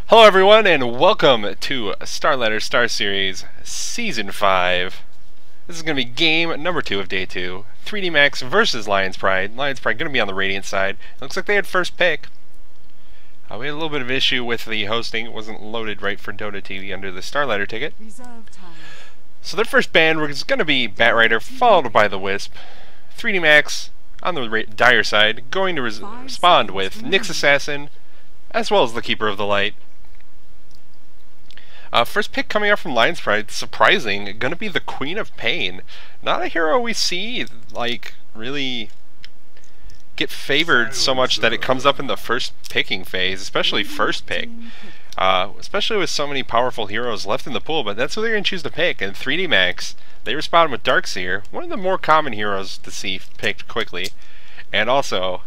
Hello everyone and welcome to Starladder Starseries Season 5. This is going to be game number 2 of Day 2. 3D Max versus eL'Pride. eL'Pride going to be on the Radiant side. It looks like they had first pick. We had a little bit of issue with the hosting. It wasn't loaded right for Dota TV under the Starladder ticket. So their first ban was going to be Batrider, followed by the Wisp. 3D Max on the Dire side, going to respond with Nyx Assassin, as well as the Keeper of the Light. First pick coming out from eL'Pride, surprising, gonna be the Queen of Pain. Not a hero we see, like, really get favored so much that it comes up in the first picking phase, especially first pick. Especially with so many powerful heroes left in the pool, but that's who they're gonna choose to pick. And 3D Max, they responded with Darkseer, one of the more common heroes to see picked quickly. And also,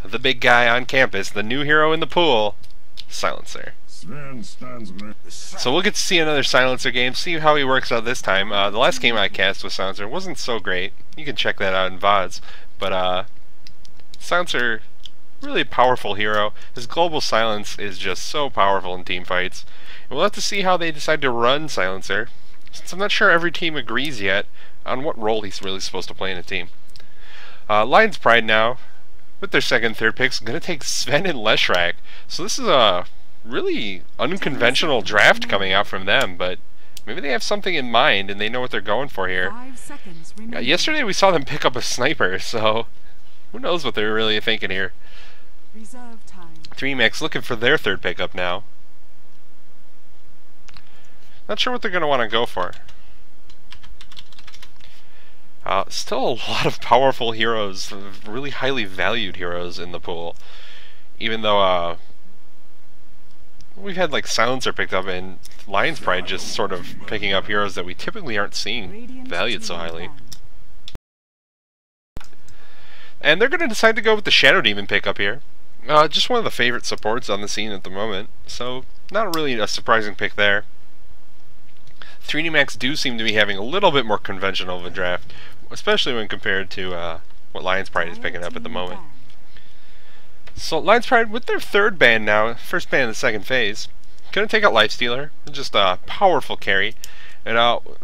the big guy on campus, the new hero in the pool, Silencer. So we'll get to see another Silencer game, see how he works out this time. The last game I cast with Silencer wasn't so great. You can check that out in VODs. But Silencer, really a powerful hero. His global silence is just so powerful in team fights. And we'll have to see how they decide to run Silencer, since I'm not sure every team agrees yet on what role he's really supposed to play in a team. eL'Pride now, with their second, third picks, going to take Sven and Leshrac. So this is a really unconventional draft coming out from them, but maybe they have something in mind and they know what they're going for here. Yesterday we saw them pick up a sniper, so who knows what they're really thinking here. 3D Max looking for their third pickup now. Not sure what they're going to want to go for. Still a lot of powerful heroes, really highly valued heroes in the pool. Even though we've had like Silencer picked up and eL'Pride just sort of picking up heroes that we typically aren't seeing valued so highly. And they're going to decide to go with the Shadow Demon pickup here. Just one of the favorite supports on the scene at the moment, so not really a surprising pick there. 3D Max do seem to be having a little bit more conventional of a draft, especially when compared to what eL'Pride is picking up at the moment. So eL'Pride with their third ban now, first ban in the second phase, going to take out Lifestealer, just a powerful carry. And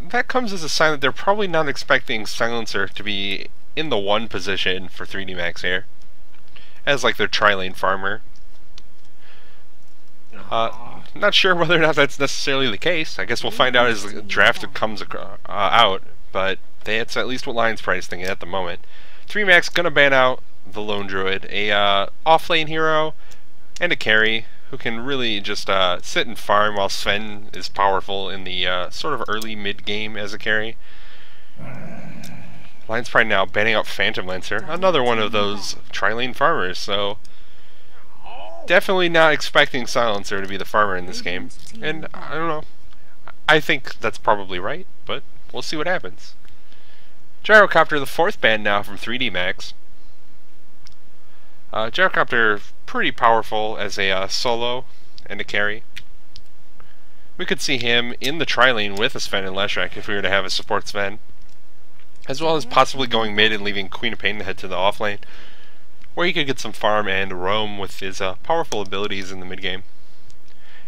that comes as a sign that they're probably not expecting Silencer to be in the 1 position for 3D Max here, as like their tri-lane farmer. Not sure whether or not that's necessarily the case. I guess we'll find out as the draft comes out, but that's at least what eL'Pride is thinking at the moment. 3D Max going to ban out the Lone Druid, a off-lane hero and a carry who can really just sit and farm while Sven is powerful in the sort of early mid-game as a carry. eL'Pride now banning out Phantom Lancer, another one of those tri-lane farmers, so definitely not expecting Silencer to be the farmer in this game. And I don't know, I think that's probably right, but we'll see what happens. Gyrocopter, the fourth ban now from 3D Max. Gyrocopter, pretty powerful as a solo and a carry. We could see him in the tri-lane with a Sven and Leshrac if we were to have a support Sven, as well as possibly going mid and leaving Queen of Pain to head to the offlane, where he could get some farm and roam with his powerful abilities in the mid game.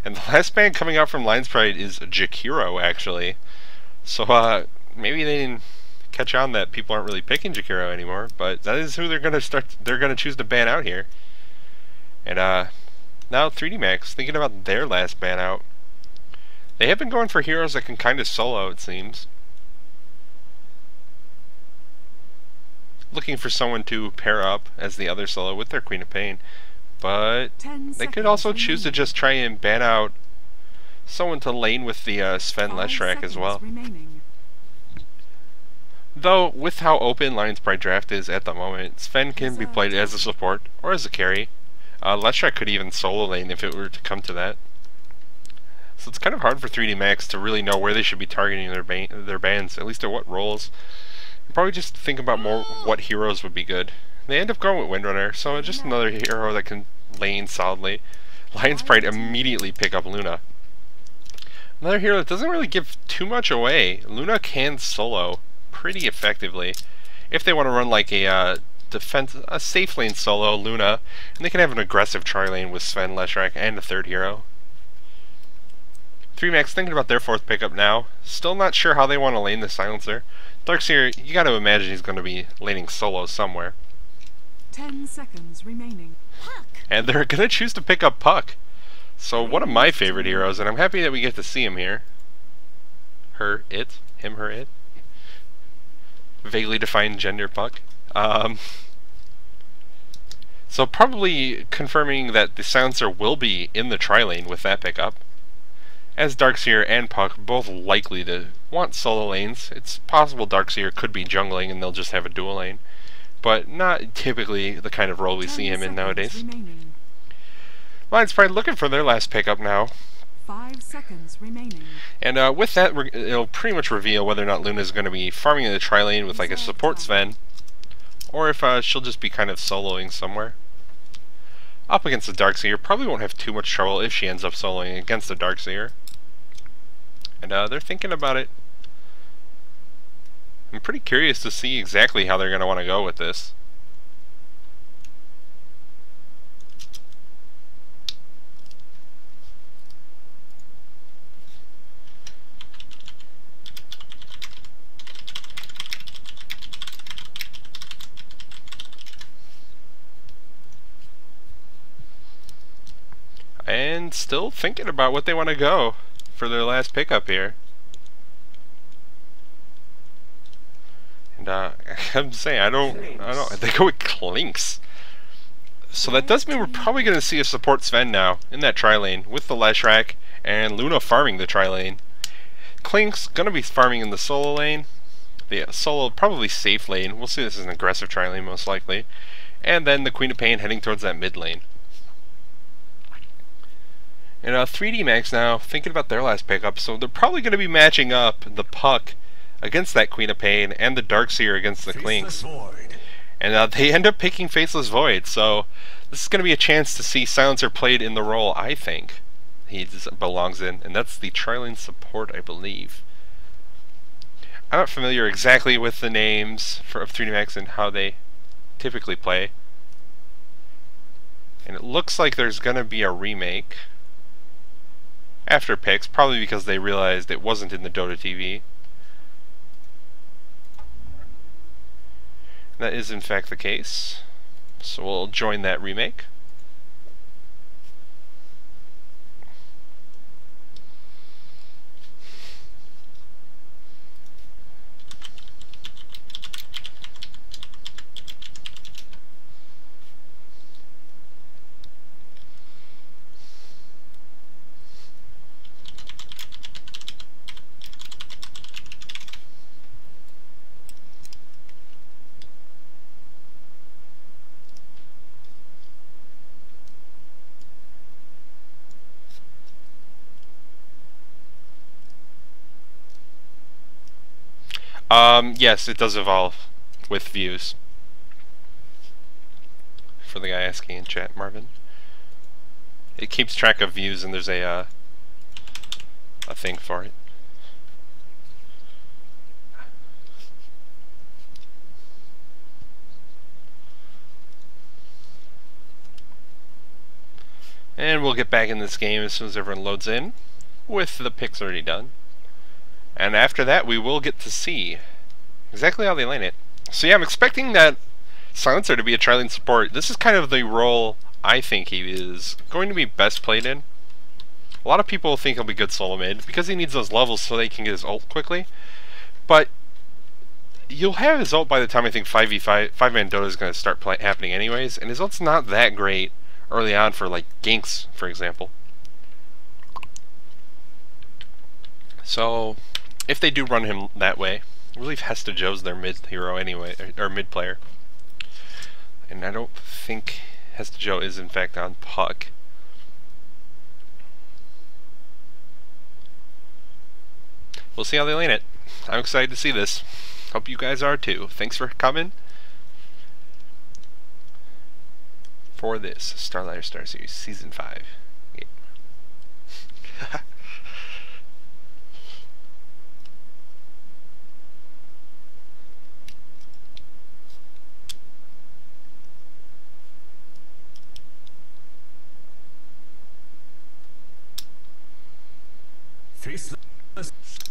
And the last ban coming out from eL'Pride is Jakiro, actually. So maybe they didn't catch on that people aren't really picking Jakiro anymore, but that is who they're gonna choose to ban out here. And now 3D Max thinking about their last ban out. They have been going for heroes that can kind of solo, it seems. Looking for someone to pair up as the other solo with their Queen of Pain, but they could also choose to just try and ban out someone to lane with the Sven Leshrac as well. Though, with how open eL'Pride draft is at the moment, Sven can be played as a support or as a carry. Leshrac could even solo lane if it were to come to that. So it's kind of hard for 3D Max to really know where they should be targeting their bans, at least at what roles. Probably just think about more what heroes would be good. They end up going with Windrunner, so just another hero that can lane solidly. eL'Pride immediately pick up Luna. Another hero that doesn't really give too much away. Luna can solo pretty effectively if they want to run like a safe lane solo Luna, and they can have an aggressive tri-lane with Sven, Leshrac, and a third hero. 3Max thinking about their fourth pickup now. Still not sure how they want to lane the silencer. Darkseer, you got to imagine he's going to be laning solo somewhere. 10 seconds remaining. And they're going to choose to pick up Puck. So one of my favorite heroes, and I'm happy that we get to see him here. Her, it, him, her, it. Vaguely defined gender Puck. So probably confirming that the silencer will be in the tri-lane with that pickup. As Darkseer and Puck both likely to want solo lanes. It's possible Darkseer could be jungling and they'll just have a dual lane. But not typically the kind of role we see him in nowadays. eL'Pride looking for their last pickup now. 5 seconds remaining. And with that, it'll pretty much reveal whether or not Luna's going to be farming in the tri-lane with like a support Sven, or if she'll just be kind of soloing somewhere. Up against the Darkseer, probably won't have too much trouble if she ends up soloing against the Darkseer. And they're thinking about it. I'm pretty curious to see exactly how they're going to want to go with this. And still thinking about what they want to go for their last pickup here. And I'm saying I don't. They go with Clinks. So that does mean we're probably going to see a support Sven now in that tri-lane with the Leshrac and Luna farming the tri-lane. Clinks going to be farming in the solo lane. The solo, probably safe lane. We'll see this as an aggressive tri-lane most likely. And then the Queen of Pain heading towards that mid lane. And 3D Max now thinking about their last pickup, so they're probably going to be matching up the Puck against that Queen of Pain and the Darkseer against the Clinks. And they end up picking Faceless Void, so this is going to be a chance to see Silencer played in the role I think he belongs in, and that's the tri-lane support, I believe. I'm not familiar exactly with the names of 3D Max and how they typically play. And it looks like there's going to be a remake after picks, probably because they realized it wasn't in the Dota TV. That is in fact the case, so we'll join that remake. Yes, it does evolve with views. For the guy asking in chat, Marvin. It keeps track of views and there's a thing for it. And we'll get back in this game as soon as everyone loads in, with the picks already done. And after that, we will get to see exactly how they lane it. So yeah, I'm expecting that Silencer to be a tri-lane support. This is kind of the role I think he is going to be best played in. A lot of people think he'll be good solo mid, because he needs those levels so they can get his ult quickly. But you'll have his ult by the time I think 5v5, 5-man Dota is going to start happening anyways, and his ult's not that great early on for like ganks, for example. So if they do run him that way, I believe Hesta Joe's their mid hero anyway, or mid player. And I don't think Hesta Joe is in fact on Puck. We'll see how they lane it. I'm excited to see this. Hope you guys are too. Thanks for coming for this Starladder Starseries Season 5 game.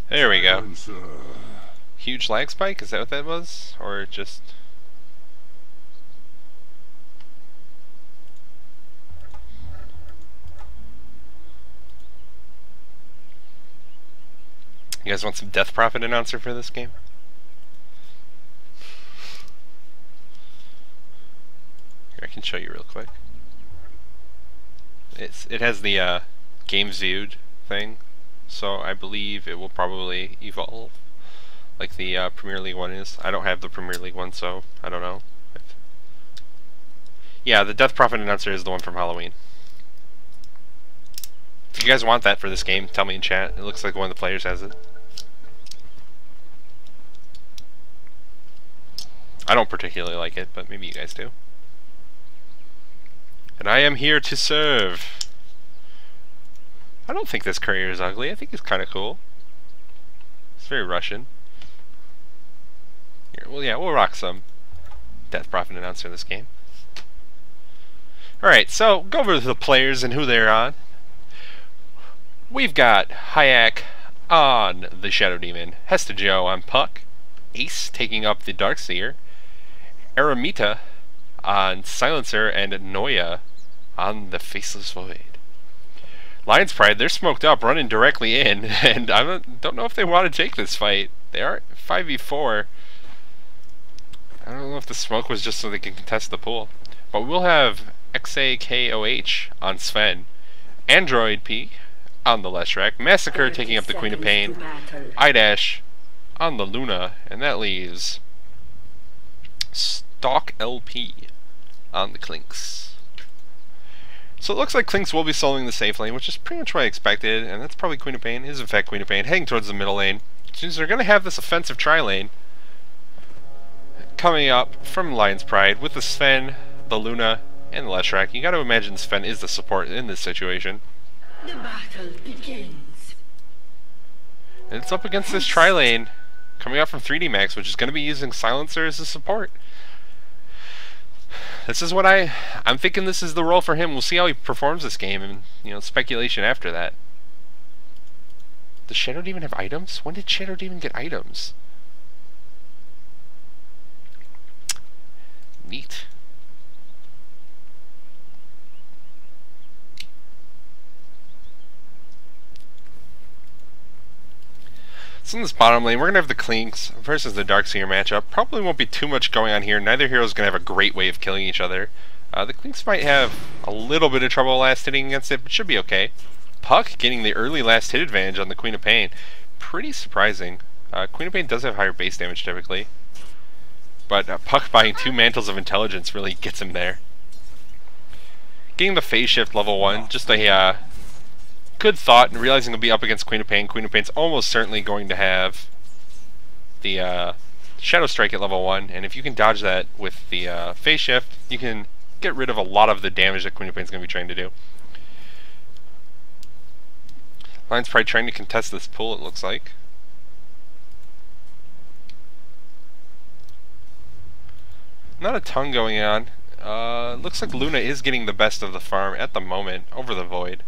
There we go. Huge lag spike? Is that what that was? Or just... You guys want some Death Prophet announcer for this game? Here, I can show you real quick. It has the games viewed thing, so I believe it will probably evolve like the Premier League one is. I don't have the Premier League one, so I don't know. Yeah, the Death Prophet announcer is the one from Halloween. If you guys want that for this game, tell me in chat. It looks like one of the players has it. I don't particularly like it, but maybe you guys do. And I am here to serve. I don't think this courier is ugly. I think he's kind of cool. It's very Russian. Here, well, yeah, we'll rock some Death Prophet announcer in this game. Alright, so go over to the players and who they're on. We've got Hayek on the Shadow Demon, Hesta Joe on Puck, Ace taking up the Darkseer, Aramita on Silencer, and Noya on the Faceless Void. Lion's Pride, they're smoked up, running directly in, and I don't know if they want to take this fight. They are 5v4. I don't know if the smoke was just so they can contest the pool. But we'll have XAKOH on Sven, Android P on the Leshrac, Massacre taking up the Queen of Pain, iDash on the Luna, and that leaves Stalk LP on the Clinks. So it looks like Clinks will be soloing the safe lane, which is pretty much what I expected, and that's probably Queen of Pain, is in fact Queen of Pain, heading towards the middle lane. Since they're going to have this offensive tri-lane coming up from Lion's Pride with the Sven, the Luna, and the Leshrac. You got to imagine Sven is the support in this situation. The battle begins. And it's up against this tri-lane coming out from 3D Max, which is going to be using Silencer as a support. This is what I'm thinking this is the role for him. We'll see how he performs this game, and speculation after that. Does Shadow Demon have items? When did Shadow Demon get items? Neat. So in this bottom lane, we're going to have the Clinks versus the Darkseer matchup. Probably won't be too much going on here. Neither hero is going to have a great way of killing each other. The Clinks might have a little bit of trouble last hitting against it, but should be okay. Puck getting the early last hit advantage on the Queen of Pain. Pretty surprising. Queen of Pain does have higher base damage typically. But Puck buying 2 Mantles of Intelligence really gets him there. Getting the Phase Shift level 1, just a good thought, and realizing he'll be up against Queen of Pain. Queen of Pain's almost certainly going to have the Shadow Strike at level 1, and if you can dodge that with the Phase Shift, you can get rid of a lot of the damage that Queen of Pain's going to be trying to do. Lion's Pride trying to contest this pull, it looks like. Not a ton going on. Looks like Luna is getting the best of the farm at the moment over the Void.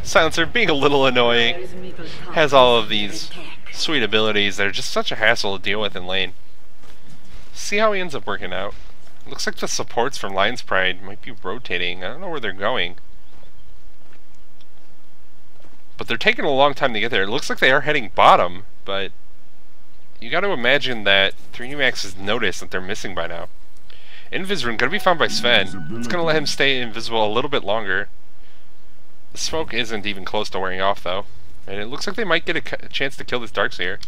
Silencer being a little annoying, has all of these sweet abilities that are just such a hassle to deal with in lane. See how he ends up working out. Looks like the supports from Lion's Pride might be rotating. I don't know where they're going. But they're taking a long time to get there. It looks like they are heading bottom, but you got to imagine that 3D Max has noticed that they're missing by now. Invis Rune going to be found by Sven. It's going to let him stay invisible a little bit longer. The smoke isn't even close to wearing off, though. And it looks like they might get a chance to kill this Darkseer.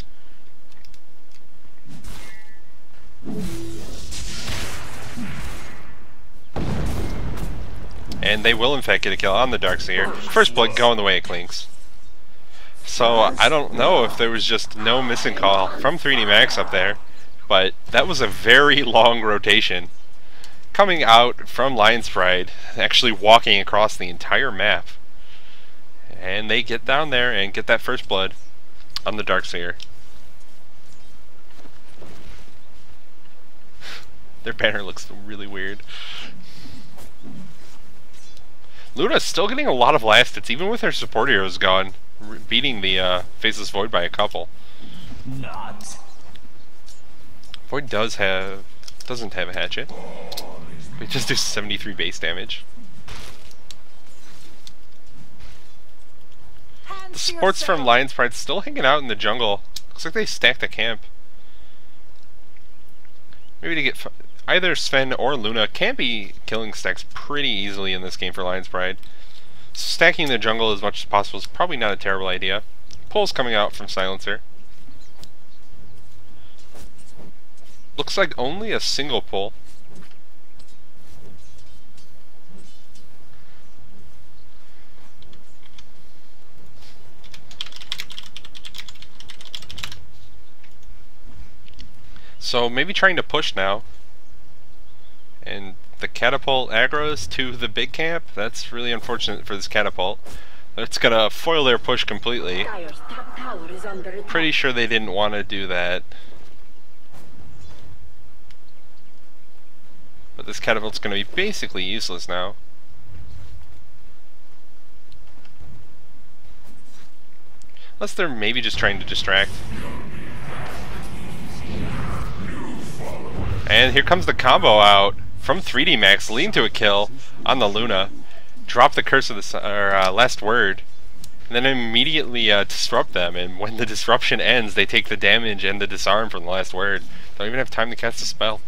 And they will, in fact, get a kill on the Darkseer. First blood going the way it Clinks. So, I don't know if there was just no missing call from 3D Max up there. But that was a very long rotation. Coming out from Lion's Pride, actually walking across the entire map. And they get down there and get that first blood. on the Darkseer. Their banner looks really weird. Luna's still getting a lot of last hits, even with her support heroes gone, beating the Faceless Void by a couple. Not. Void doesn't have a hatchet. We just do 73 base damage. The supports from eL'Pride still hanging out in the jungle. Looks like they stacked a camp. Maybe to get either Sven or Luna can be killing stacks pretty easily in this game for eL'Pride. So stacking the jungle as much as possible is probably not a terrible idea. Pulls coming out from Silencer. Looks like only a single pull. So maybe trying to push now. And the catapult aggroes to the big camp. That's really unfortunate for this catapult. It's gonna foil their push completely. Dire's top tower is under attack. Pretty sure they didn't want to do that. But this catapult's gonna be basically useless now. Unless they're maybe just trying to distract. And here comes the combo out from 3D Max, leading to a kill on the Luna. Drop the curse of the last word, and then immediately disrupt them. And when the disruption ends, they take the damage and the disarm from the last word. Don't even have time to cast a spell.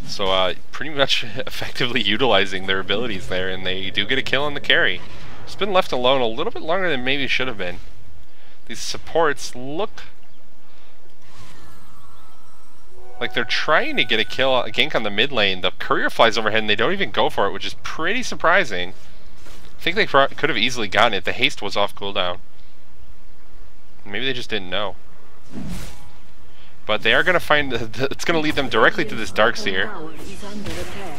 So pretty much effectively utilizing their abilities there, and they do get a kill on the carry. It's been left alone a little bit longer than maybe it should have been. These supports look like they're trying to get a kill, a gank on the mid lane. The courier flies overhead and they don't even go for it, which is pretty surprising. I think they could have easily gotten it. The haste was off cooldown. Maybe they just didn't know. But they are going to find, it's going to lead them directly to this Darkseer.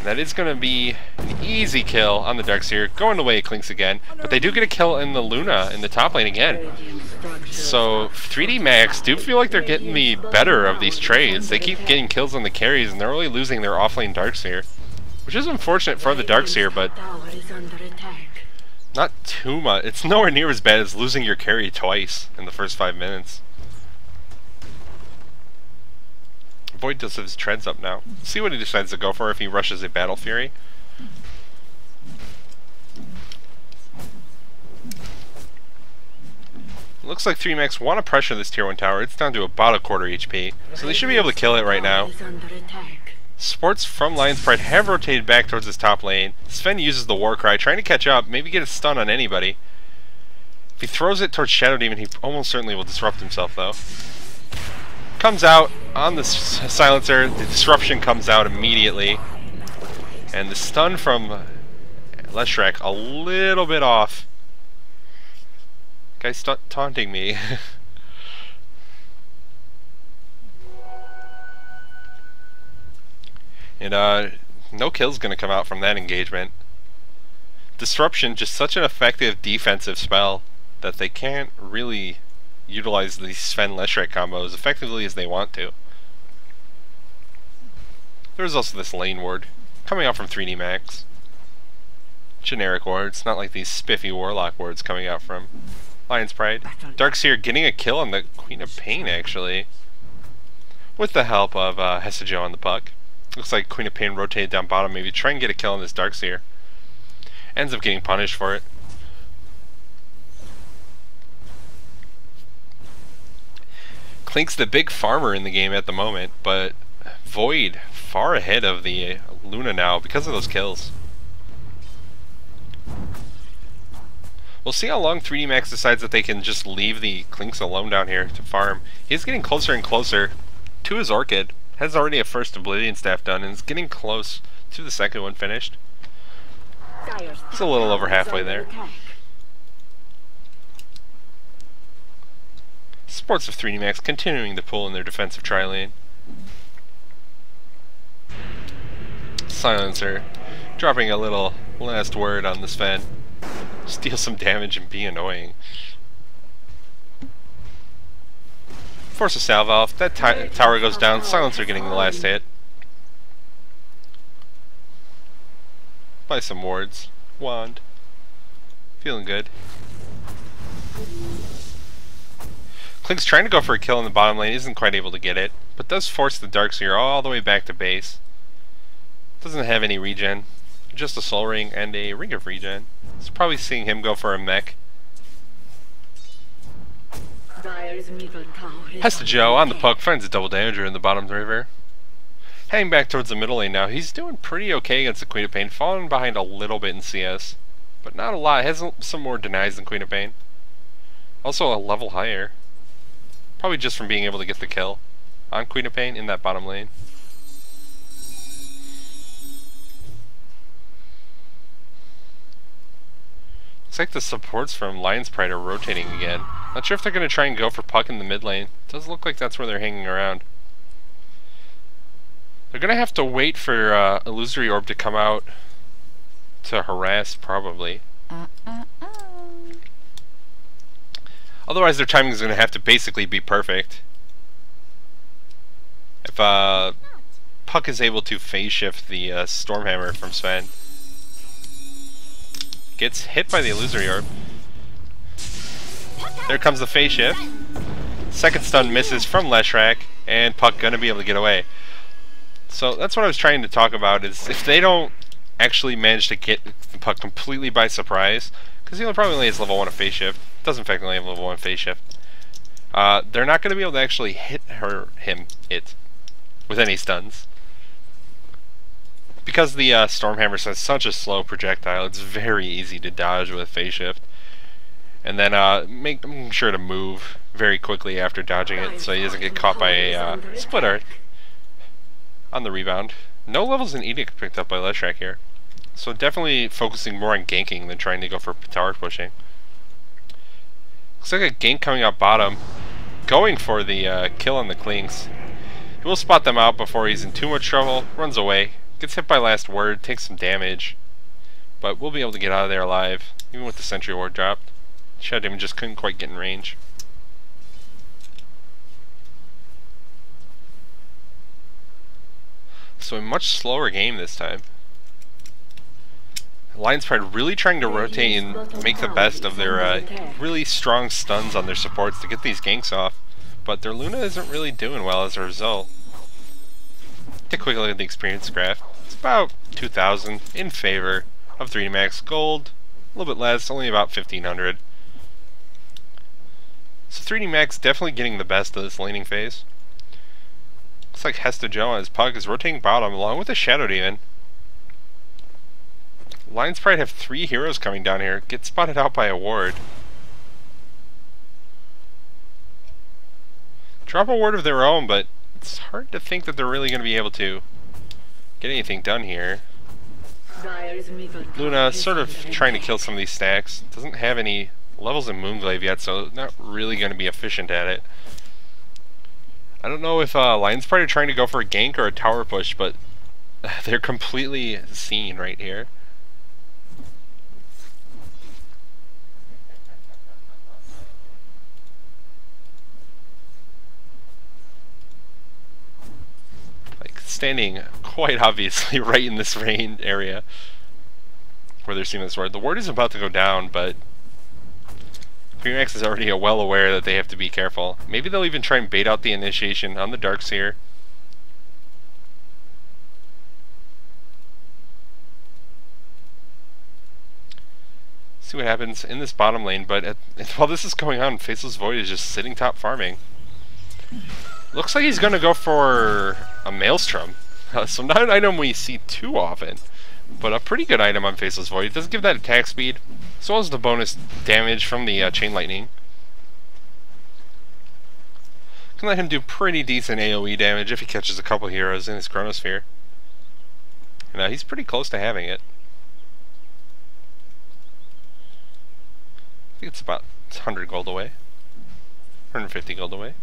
That is going to be an easy kill on the Darkseer, going away Clinks again. But they do get a kill in the Luna in the top lane again. So 3D Max do feel like they're getting the better of these trades. They keep getting kills on the carries and they're only losing their offlane Darkseer. Which is unfortunate for the Darkseer, but not too much. It's nowhere near as bad as losing your carry twice in the first 5 minutes. Void does have his treads up now. See what he decides to go for if he rushes a Battle Fury. Looks like 3 Max want to pressure this tier 1 tower. It's down to about a quarter HP. So they should be able to kill it right now. Sports from eL'Pride have rotated back towards his top lane. Sven uses the war cry, trying to catch up, maybe get a stun on anybody. If he throws it towards Shadow Demon, he almost certainly will disrupt himself though. Comes out on the Silencer, the disruption comes out immediately. And the stun from Leshrac a little bit off. Guy's taunting me. And no kill's gonna come out from that engagement. Disruption, just such an effective defensive spell that they can't really utilize the Sven Leshrac combo as effectively as they want to. There's also this lane ward coming out from 3D Max. Generic wards, not like these spiffy Warlock wards coming out from eL'Pride. Darkseer getting a kill on the Queen of Pain actually, with the help of Hesajo on the puck. Looks like Queen of Pain rotated down bottom, maybe try and get a kill on this Darkseer. Ends up getting punished for it. Clink's the big farmer in the game at the moment, but Void far ahead of the Luna now because of those kills. We'll see how long 3D Max decides that they can just leave the Clinks alone down here to farm. He's getting closer and closer to his Orchid. Has already a first Oblivion Staff done and is getting close to the second one finished. It's a little over halfway there. Supports of 3D Max continuing to pull in their defensive tri-lane. Silencer dropping a little last word on the Sven. Steal some damage and be annoying. Force a salvo. If that tower goes down, Silencer getting the last hit. Buy some wards. Wand. Feeling good. Klink's trying to go for a kill in the bottom lane, isn't quite able to get it, but does force the Darkseer all the way back to base. Doesn't have any regen, just a soul ring and a ring of regen. So probably seeing him go for a mech. Hesta Joe on the puck, finds a double damager in the bottom river. Heading back towards the middle lane now, he's doing pretty okay against the Queen of Pain, falling behind a little bit in CS. But not a lot, has some more denies than Queen of Pain. Also a level higher. Probably just from being able to get the kill on Queen of Pain in that bottom lane. Looks like the supports from eL'Pride are rotating again. Not sure if they're going to try and go for puck in the mid lane. Does look like that's where they're hanging around. They're going to have to wait for Illusory Orb to come out to harass, probably. Otherwise, their timing is going to have to basically be perfect. If Puck is able to phase shift the Stormhammer from Sven. Gets hit by the Illusory Orb. There comes the phase shift. Second stun misses from Leshrac, and Puck going to be able to get away. So that's what I was trying to talk about, is if they don't actually manage to get the Puck completely by surprise, because he probably only has level 1 of phase shift. Does in fact only have level 1 phase shift. They're not going to be able to actually hit him with any stuns. Because the Stormhammer has such a slow projectile, it's very easy to dodge with phase shift. And then making sure to move very quickly after dodging it so he doesn't get caught by a splitter on the rebound. No levels in Edict picked up by Leshrac here. So definitely focusing more on ganking than trying to go for tower pushing. Looks like a gank coming out bottom, going for the kill on the Klinks. He will spot them out before he's in too much trouble, runs away, gets hit by last word, takes some damage, but we'll be able to get out of there alive, even with the sentry ward dropped. Shadow Demon just couldn't quite get in range. So a much slower game this time. eL'Pride really trying to rotate and make the best of their really strong stuns on their supports to get these ganks off, but their Luna isn't really doing well as a result. Take a quick look at the experience graph. It's about 2,000 in favor of 3D Max. Gold, a little bit less, only about 1,500. So 3D Max definitely getting the best of this laning phase. Looks like Hesta Joe on his Puck is rotating bottom along with the Shadow Demon. eL'Pride have 3 heroes coming down here. Get spotted out by a ward. Drop a ward of their own, but it's hard to think that they're really going to be able to get anything done here. Luna sort of trying to kill some of these stacks. Doesn't have any levels in Moonglaive yet, so not really going to be efficient at it. I don't know if eL'Pride are trying to go for a gank or a tower push, but they're completely seen right here. Standing quite obviously right in this rain area where they're seeing this ward. The ward is about to go down, but Premax is already well aware that they have to be careful. Maybe they'll even try and bait out the initiation on the Darkseer. See what happens in this bottom lane, but while this is going on, Faceless Void is just sitting top farming. Looks like he's going to go for a Maelstrom. So not an item we see too often, but a pretty good item on Faceless Void. It does give that attack speed, as well as the bonus damage from the Chain Lightning. Can let him do pretty decent AoE damage if he catches a couple heroes in his Chronosphere. Now he's pretty close to having it. I think it's about 100 gold away. 150 gold away.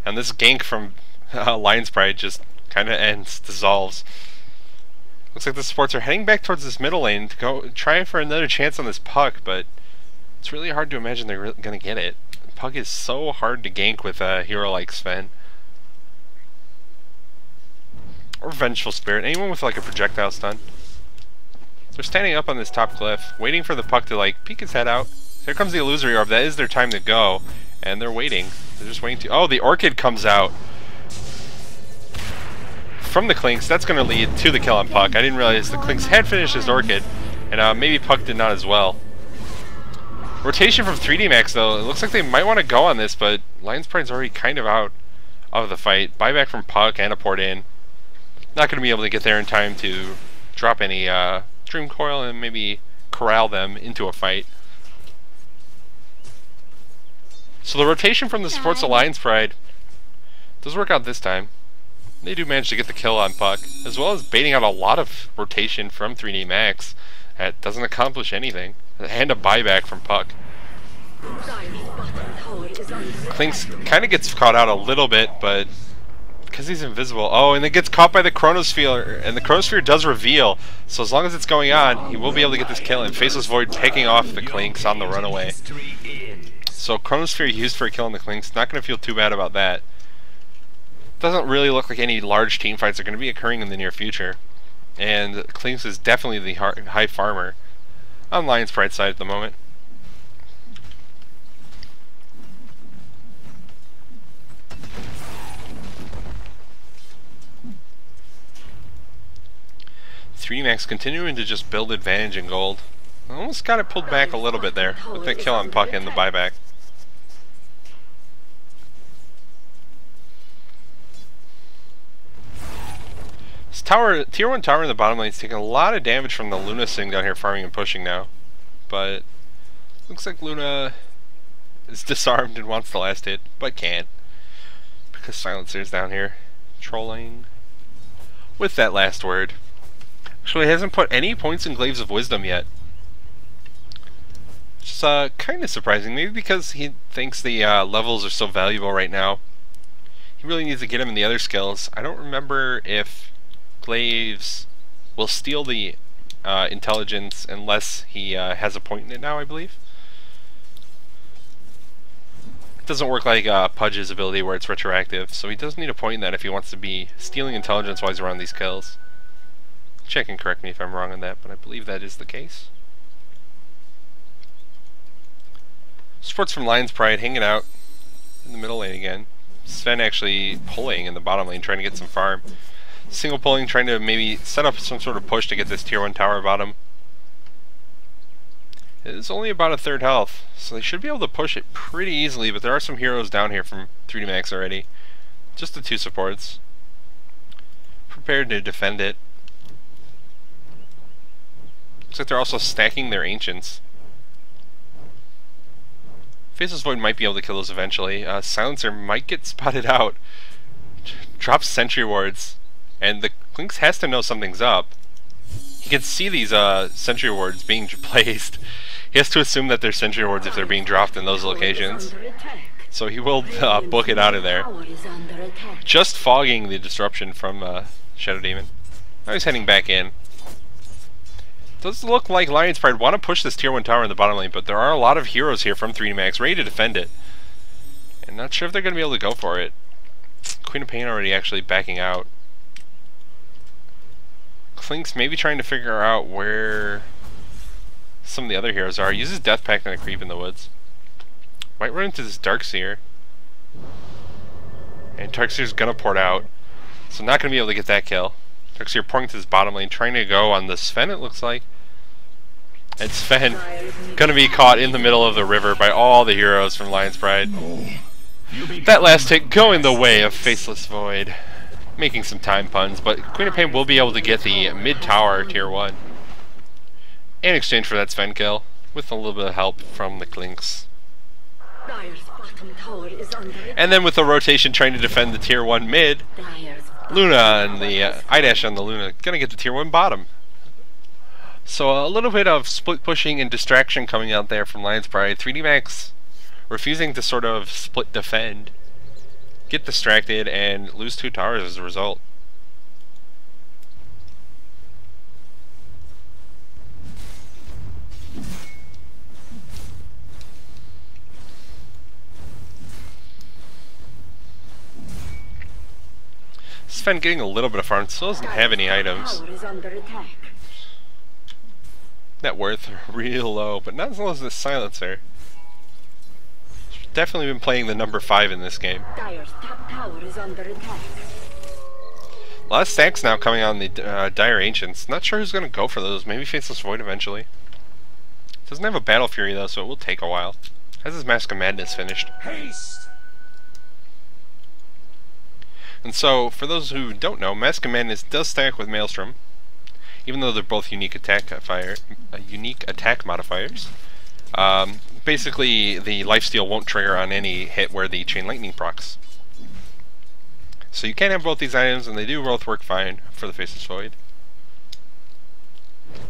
And this gank from eL'Pride just kind of ends, dissolves. Looks like the supports are heading back towards this middle lane to go try for another chance on this Puck, but it's really hard to imagine they're going to get it. Puck is so hard to gank with a hero like Sven. Or Vengeful Spirit. Anyone with like a projectile stun. They're standing up on this top cliff, waiting for the Puck to like peek his head out. Here comes the Illusory Orb. That is their time to go. And they're waiting. They're just waiting to... Oh, the Orchid comes out from the Clinks. That's going to lead to the kill on Puck. I didn't realize the Clinks had finished his Orchid. And maybe Puck did not as well. Rotation from 3D Max, though. It looks like they might want to go on this, but Lion's Pride's already kind of out of the fight. Buyback from Puck and a port in. Not going to be able to get there in time to drop any Dream Coil and maybe corral them into a fight. So the rotation from the supports of Lion's Pride does work out this time. They do manage to get the kill on Puck, as well as baiting out a lot of rotation from 3D Max. That doesn't accomplish anything. And a buyback from Puck. Clinks kind of gets caught out a little bit, but because he's invisible. Oh, and it gets caught by the Chronosphere, and the Chronosphere does reveal. So as long as it's going on, he will be able to get this kill, and Faceless Void picking off the Clinks on the runaway. So Chronosphere used for a kill on the Clinks, not going to feel too bad about that. Doesn't really look like any large team fights are going to be occurring in the near future. And Clinks is definitely the high farmer on Lion's Pride side at the moment. Three Max continuing to just build advantage in gold. Almost got it pulled back a little bit there with the kill on Puck and the buyback. This tower, tier 1 tower in the bottom lane is taking a lot of damage from the Luna sitting down here farming and pushing now. But looks like Luna is disarmed and wants the last hit, but can't. Because Silencer's down here trolling with that last word. Actually, he hasn't put any points in Glaives of Wisdom yet. Which is kind of surprising. Maybe because he thinks the levels are so valuable right now. He really needs to get him in the other skills. I don't remember if Glaives will steal the intelligence unless he has a point in it now, I believe. It doesn't work like Pudge's ability where it's retroactive, so he does need a point in that if he wants to be stealing intelligence while he's around these kills. Check and correct me if I'm wrong on that, but I believe that is the case. Sports from Lion's Pride hanging out in the middle lane again. Sven actually pulling in the bottom lane, trying to get some farm. Single pulling, trying to maybe set up some sort of push to get this tier 1 tower bottom. It's only about a third health, so they should be able to push it pretty easily, but there are some heroes down here from 3D Max already. Just the 2 supports. Prepared to defend it. Looks like they're also stacking their Ancients. Faceless Void might be able to kill those eventually. Silencer might get spotted out. Drops Sentry Wards. And the Clinks has to know something's up. He can see these Sentry Wards being placed. He has to assume that they're Sentry Wards if they're being dropped in those locations. So he will book it out of there. Just fogging the disruption from Shadow Demon. Now he's heading back in. Does look like Lion's Pride want to push this tier 1 tower in the bottom lane, but there are a lot of heroes here from 3D Max ready to defend it. And not sure if they're going to be able to go for it. Queen of Pain already actually backing out. Clinks maybe trying to figure out where some of the other heroes are. Uses Death Pact on a creep in the woods. Might run into this Darkseer. And Darkseer's gonna port out. So not gonna be able to get that kill. Darkseer pouring to this bottom lane, trying to go on the Sven, it looks like. And Sven gonna be caught in the middle of the river by all the heroes from Lion's Pride. That last hit going the way of Faceless Void. Making some time puns, but Queen of Pain will be able to get the mid-tower tier 1 in exchange for that Sven kill, with a little bit of help from the Clinks. And then with the rotation trying to defend the tier 1 mid, Luna and the I-dash on the Luna gonna get the tier 1 bottom. So a little bit of split pushing and distraction coming out there from Lion's Pride. 3D Max refusing to sort of split defend, get distracted, and lose 2 towers as a result. Sven getting a little bit of farm, still doesn't have any items. Tower is under attack. Net worth real low, but not as low as this silencer. Definitely been playing the number 5 in this game. Dire's top tower is under attack. A lot of stacks now coming on the Dire Ancients. Not sure who's going to go for those. Maybe Faceless Void eventually. Doesn't have a Battle Fury though, so it will take a while. Has his Mask of Madness finished. Haste. And so, for those who don't know, Mask of Madness does stack with Maelstrom, even though they're both unique attack modifiers. Basically, the lifesteal won't trigger on any hit where the Chain Lightning procs. So you can have both these items, and they do both work fine for the Faceless Void. So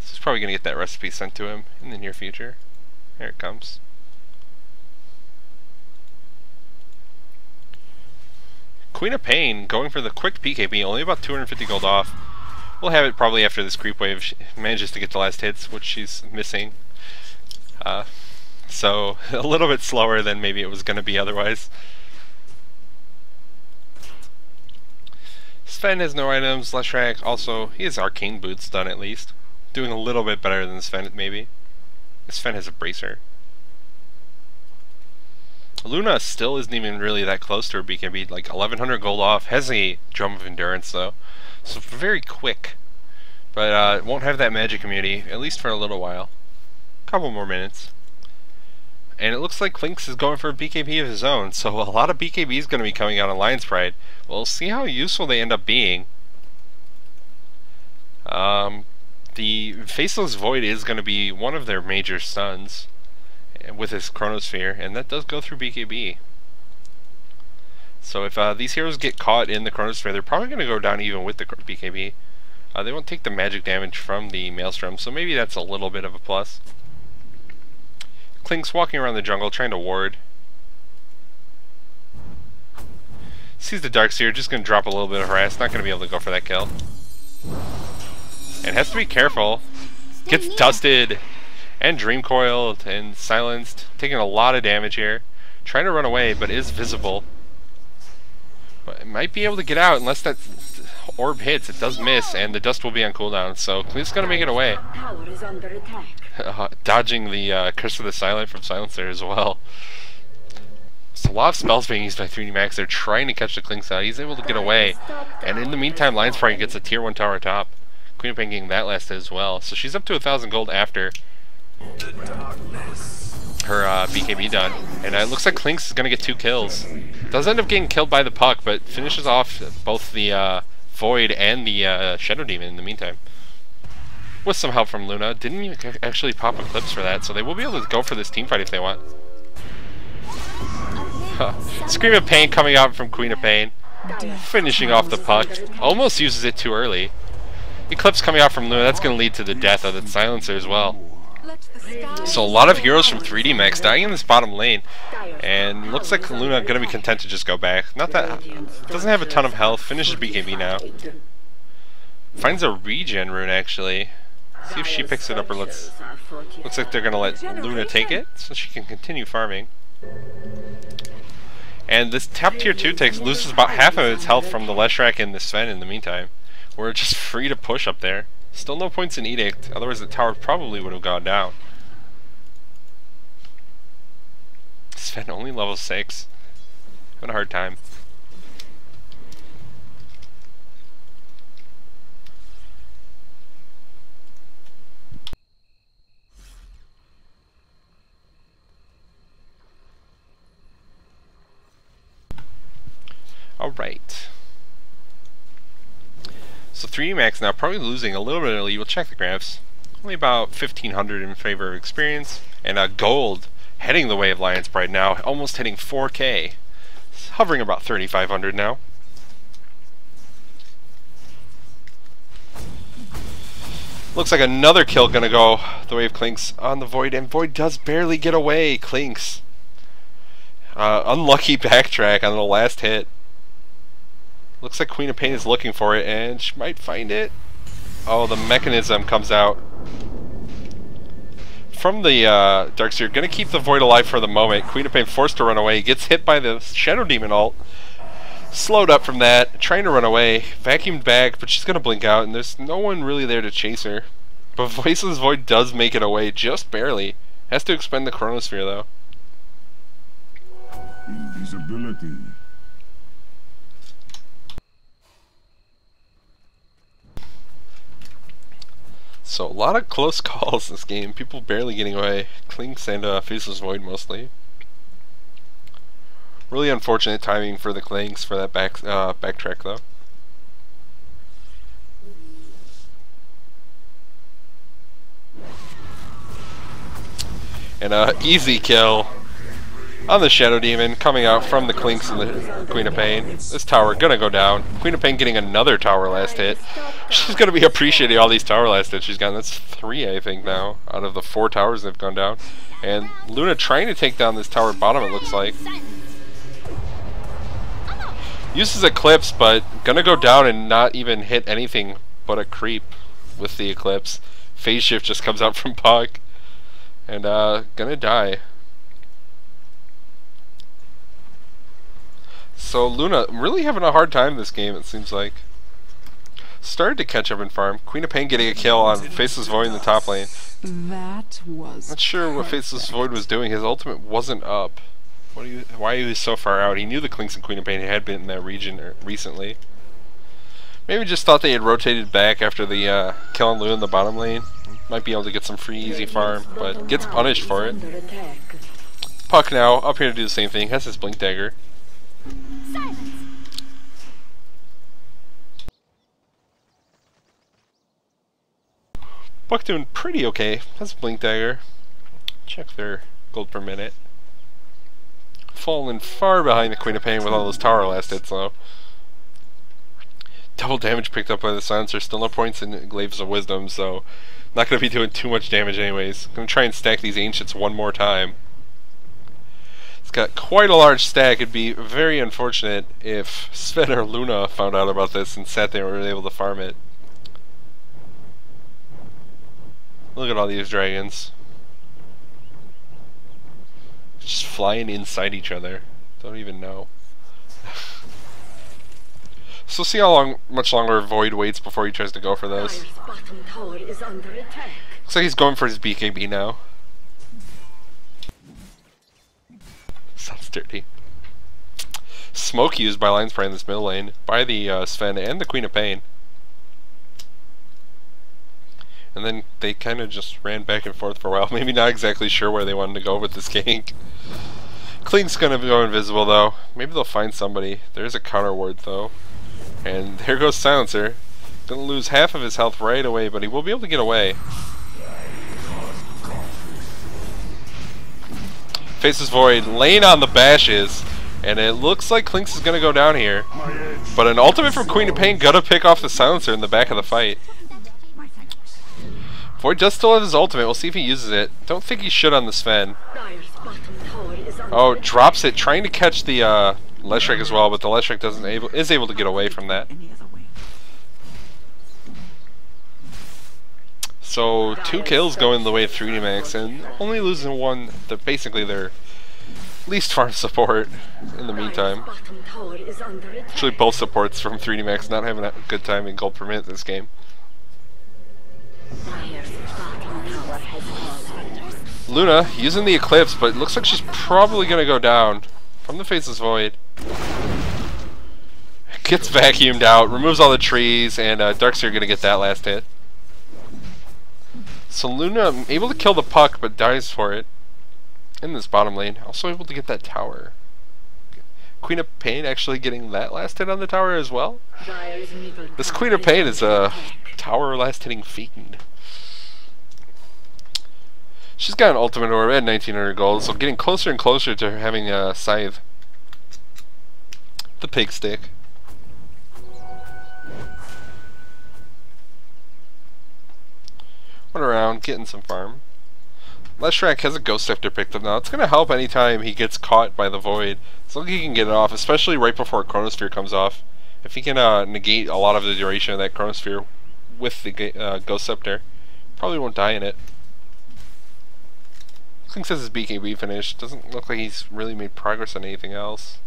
he's probably going to get that recipe sent to him in the near future. Here it comes. Queen of Pain going for the quick PKB, only about 250 gold off. We'll have it probably after this creep wave. She manages to get the last hits, which she's missing. So a little bit slower than maybe it was going to be otherwise. Sven has no items. Leshrac also, he has Arcane Boots done at least. Doing a little bit better than Sven maybe. Sven has a Bracer. Luna still isn't even really that close to her BKB, like 1100 gold off. Has a Drum of Endurance though, so very quick. But won't have that magic immunity, at least for a little while. Couple more minutes. And it looks like Clinks is going for a BKB of his own, so a lot of BKB is going to be coming out on Lion's Pride. We'll see how useful they end up being. The Faceless Void is going to be one of their major stuns with his Chronosphere, and that does go through BKB. So if these heroes get caught in the Chronosphere, they're probably going to go down even with the BKB. They won't take the magic damage from the Maelstrom, so maybe that's a little bit of a plus. Clink's walking around the jungle trying to ward. Sees the Darkseer, just going to drop a little bit of harass, not going to be able to go for that kill. And has to be careful. Gets dusted and dream coiled and silenced, taking a lot of damage here. Trying to run away, but is visible. But it might be able to get out unless that orb hits. It does miss, and the dust will be on cooldown, so Clink's going to make it away. Tower is under attack. Dodging the Curse of the Silent from Silencer as well. There's a lot of spells being used by 3D Max. They're trying to catch the Clinks out. He's able to get away. And in the meantime, Lion's Pride gets a tier 1 tower top. Queen of Pain getting that last hit as well. So she's up to 1,000 gold after her BKB done. And it looks like Clinks is going to get 2 kills. Does end up getting killed by the puck, but finishes off both the Void and the Shadow Demon in the meantime. With some help from Luna. Didn't even actually pop Eclipse for that, so they will be able to go for this teamfight if they want. Scream of Pain coming out from Queen of Pain. Finishing off the puck. Almost uses it too early. Eclipse coming out from Luna, that's going to lead to the death of the Silencer as well. So a lot of heroes from 3D Max dying in this bottom lane. And looks like Luna going to be content to just go back. Not that... doesn't have a ton of health. Finishes BKB now. Finds a regen rune actually. See if she picks it up or lets... Looks like they're going to let Luna take it so she can continue farming. And this top tier 2 loses about half of its health from the Leshrac and the Sven in the meantime. We're just free to push up there. Still no points in Edict, otherwise the tower probably would have gone down. Sven only level 6. Having a hard time. Alright. So 3D Max now probably losing a little bit early. We'll check the graphs. Only about 1,500 in favor of experience. And gold heading the way of Lion's Pride now. Almost hitting 4K. It's hovering about 3,500 now. Looks like another kill gonna go the way of Clinks on the Void. And Void does barely get away. Clinks. Unlucky backtrack on the last hit. Looks like Queen of Pain is looking for it, and she might find it. Oh, the mechanism comes out from the Darkseer. Gonna keep the Void alive for the moment. Queen of Pain forced to run away. Gets hit by the Shadow Demon ult. Slowed up from that, trying to run away, vacuumed back, but she's gonna blink out, and there's no one really there to chase her. But Voiceless Void does make it away, just barely. Has to expend the Chronosphere though. Invisibility. So a lot of close calls this game. People barely getting away. Clinks and Faceless Void mostly. Really unfortunate timing for the Clinks for that backtrack though. And easy kill on the Shadow Demon coming out from the Clinks and the Queen of Pain. This tower gonna go down. Queen of Pain getting another tower last hit. She's gonna be appreciating all these tower last hits she's gotten. That's 3 I think now out of the 4 towers that have gone down. And Luna trying to take down this tower bottom it looks like. Uses Eclipse but gonna go down and not even hit anything but a creep with the Eclipse. Phase Shift just comes out from Puck. And gonna die. So Luna really having a hard time this game it seems like. Started to catch up in farm. Queen of Pain getting a kill on Faceless Void in the top lane. That was Not sure what Faceless Void was doing. His ultimate wasn't up. Why he was so far out? He knew the Clinks and Queen of Pain had been in that region recently. Maybe just thought they had rotated back after the kill on Luna in the bottom lane. Might be able to get some free easy farm, but gets punished for it. Puck now up here to do the same thing. Has his Blink Dagger. Puck doing pretty okay. Has a Blink Dagger. Check their gold per minute. Falling far behind the Queen of Pain with all those tower last hits though. Double damage picked up by the Silencer. Still no points in Glaives of Wisdom, so not going to be doing too much damage anyways. Going to try and stack these Ancients one more time. It's got quite a large stack. It'd be very unfortunate if Sven or Luna found out about this and sat there and were able to farm it. Look at all these dragons. Just flying inside each other. Don't even know. So see how much longer Void waits before he tries to go for those. Looks like he's going for his BKB now. Sounds dirty. Smoke used by Linesprite in this middle lane by the Sven and the Queen of Pain. And then they kind of just ran back and forth for a while. Maybe not exactly sure where they wanted to go with this gank. Klink's gonna go invisible though. Maybe they'll find somebody. There's a counter ward though. And there goes Silencer. Gonna lose half of his health right away, but he will be able to get away. Faceless Void laying on the bashes. And it looks like Klinks is gonna go down here. But an ultimate from Queen of Pain gonna pick off the Silencer in the back of the fight. Void does still have his ultimate. We'll see if he uses it. Don't think he should on the Sven. Oh, drops it, trying to catch the Leshrac as well, but the Leshrac is able to get away from that. So 2 kills going the way of 3D Max, and only losing one. Basically their least farm support in the meantime. Actually, both supports from 3D Max not having a good time in gold per minute this game. Luna using the Eclipse, but it looks like she's probably gonna go down from the Faceless Void. Gets vacuumed out, removes all the trees, and Darkseer gonna get that last hit. So Luna able to kill the Puck, but dies for it in this bottom lane. Also able to get that tower. Queen of Pain actually getting that last hit on the tower as well. This Queen of Pain is a tower last hitting fiend. She's got an ultimate orb at 1900 gold, so getting closer and closer to having a scythe. The pig stick. Went around, getting some farm. Leshrac has a Ghost Scepter picked up now. It's going to help anytime he gets caught by the Void. So he can get it off, especially right before Chronosphere comes off. If he can negate a lot of the duration of that Chronosphere with the Ghost Scepter, probably won't die in it. Klink says his BKB finished. Doesn't look like he's really made progress on anything else.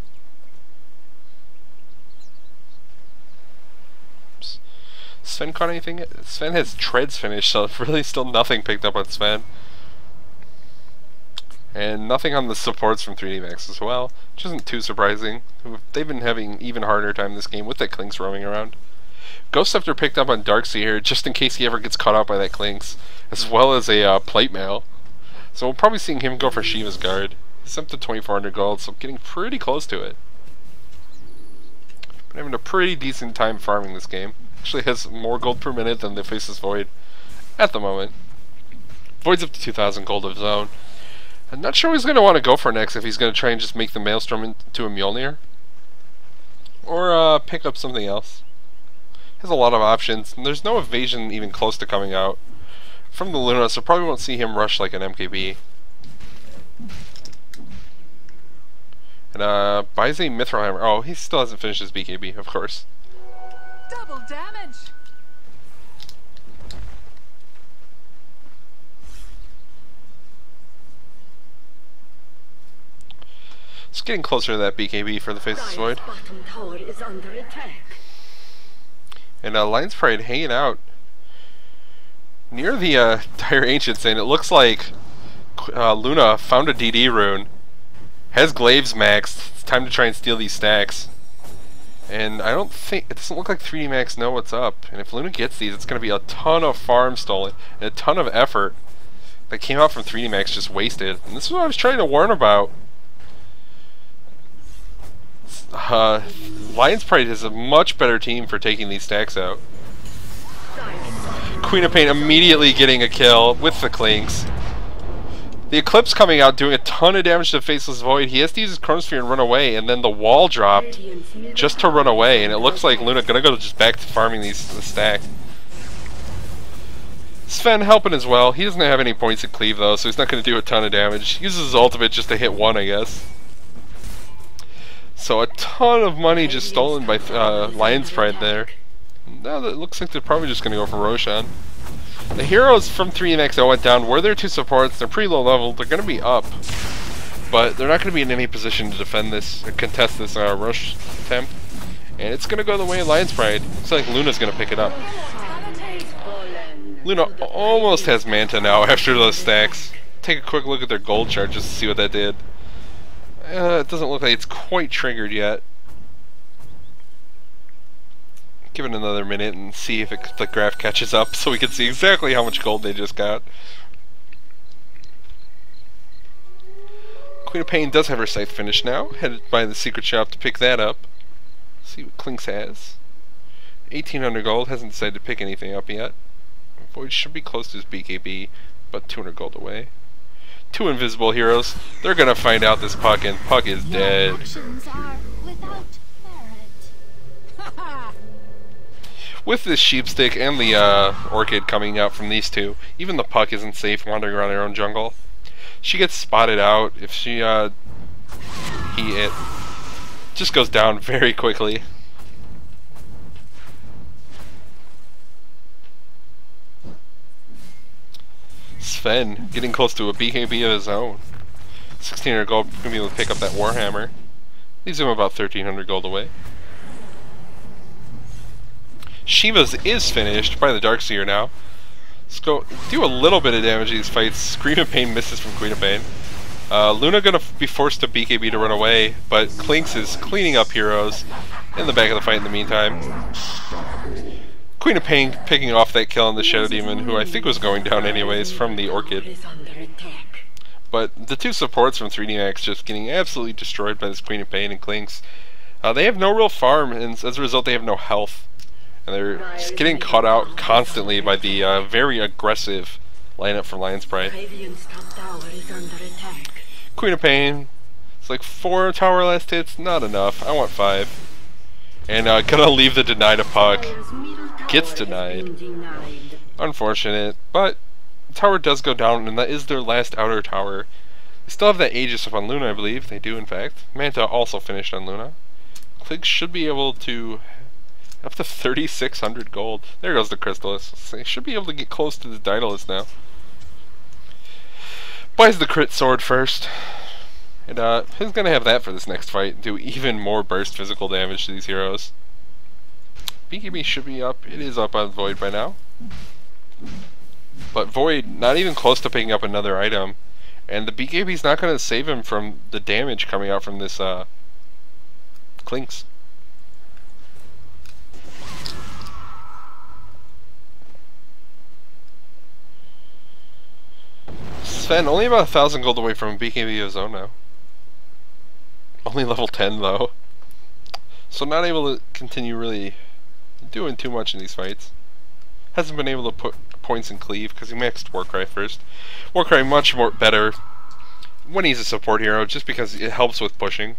Sven caught anything? Sven has treads finished, so really still nothing picked up on Sven. And nothing on the supports from 3D Max as well, which isn't too surprising. They've been having even harder time this game with the Clinks roaming around. Ghost Scepter picked up on Darkseer just in case he ever gets caught out by that Clinks, as well as a Plate Mail. So we'll probably see him go for Shiva's Guard. He's up to 2,400 gold, so getting pretty close to it. But having a pretty decent time farming this game. Actually has more gold per minute than the Faceless Void at the moment. Void's up to 2,000 gold of his own. I'm not sure what he's going to want to go for next, if he's going to try and just make the Maelstrom into a Mjolnir. Or pick up something else. Has a lot of options, and there's no evasion even close to coming out from the Luna, so probably won't see him rush like an MKB. And buys a Mithril Hammer. Oh, he still hasn't finished his BKB, of course. Double damage. It's getting closer to that BKB for the Faceless Void. Bottom tower is under attack. And Lion's Pride hanging out near the Dire Ancients, and it looks like Luna found a DD rune. Has Glaives maxed. It's time to try and steal these stacks. And I don't think, it doesn't look like 3D Max know what's up. And if Luna gets these, it's going to be a ton of farm stolen and a ton of effort that came out from 3D Max just wasted. And this is what I was trying to warn about. Lion's Pride is a much better team for taking these stacks out. Queen of Pain immediately getting a kill with the Clinks. The Eclipse coming out doing a ton of damage to the Faceless Void. He has to use his Chronosphere and run away, and then the wall dropped just to run away, and it looks like Luna gonna go just back to farming the stack. Sven helping as well. He doesn't have any points at cleave though, so he's not gonna do a ton of damage. He uses his ultimate just to hit one, I guess. So a ton of money just stolen by Lion's Pride there. Now that looks like they're probably just gonna go for Roshan. The heroes from 3MXO went down. Were there two supports? They're pretty low level. They're going to be up. But they're not going to be in any position to defend this, or contest this rush attempt. And it's going to go the way of Lion's Pride. Looks like Luna's going to pick it up. Luna almost has Manta now after those stacks. Take a quick look at their gold chart just to see what that did. It doesn't look like it's quite triggered yet. Give it another minute and see if the graph catches up so we can see exactly how much gold they just got. Queen of Pain does have her scythe finished now, headed by the secret shop to pick that up. See what Clinks has. 1,800 gold, hasn't decided to pick anything up yet. Void should be close to his BKB, but 200 gold away. Two invisible heroes. They're gonna find out this Puck, and Puck is dead. With this Sheepstick and the Orchid coming out from these two, even the Puck isn't safe wandering around their own jungle. She gets spotted out. If she, it just goes down very quickly. Sven getting close to a BKB of his own. 1,600 gold, gonna be able to pick up that Warhammer. Leaves him about 1,300 gold away. Shiva's is finished by the Darkseer now. Let's go do a little bit of damage to these fights. Scream of Pain misses from Queen of Pain. Luna gonna be forced to BKB to run away, but Clinks is cleaning up heroes in the back of the fight in the meantime. Queen of Pain picking off that kill on the Shadow Demon, who I think was going down anyways from the Orchid. But the two supports from 3D Max just getting absolutely destroyed by this Queen of Pain and Clinks. They have no real farm, and as a result they have no health. And they're just getting caught out constantly by the very aggressive lineup from Lion's Pride. Queen of Pain, it's like 4 tower last hits, not enough. I want 5. And gonna leave the deny to Puck. Gets denied. Unfortunate, but the tower does go down, and that is their last outer tower. They still have that Aegis up on Luna, I believe. They do, in fact. Manta also finished on Luna. Clinks should be able to up to 3,600 gold. There goes the Crystallis. So they should be able to get close to the Daedalus now. Buys the crit sword first. And he's gonna have that for this next fight. Do even more burst physical damage to these heroes. BKB should be up. It is up on Void by now. But Void, not even close to picking up another item. And the BKB's not going to save him from the damage coming out from this Clinks. Sven, only about 1,000 gold away from BKB of his own now. Only level 10 though. So not able to continue really doing too much in these fights. Hasn't been able to put points in cleave because he maxed Warcry first. Warcry much more better when he's a support hero just because it helps with pushing.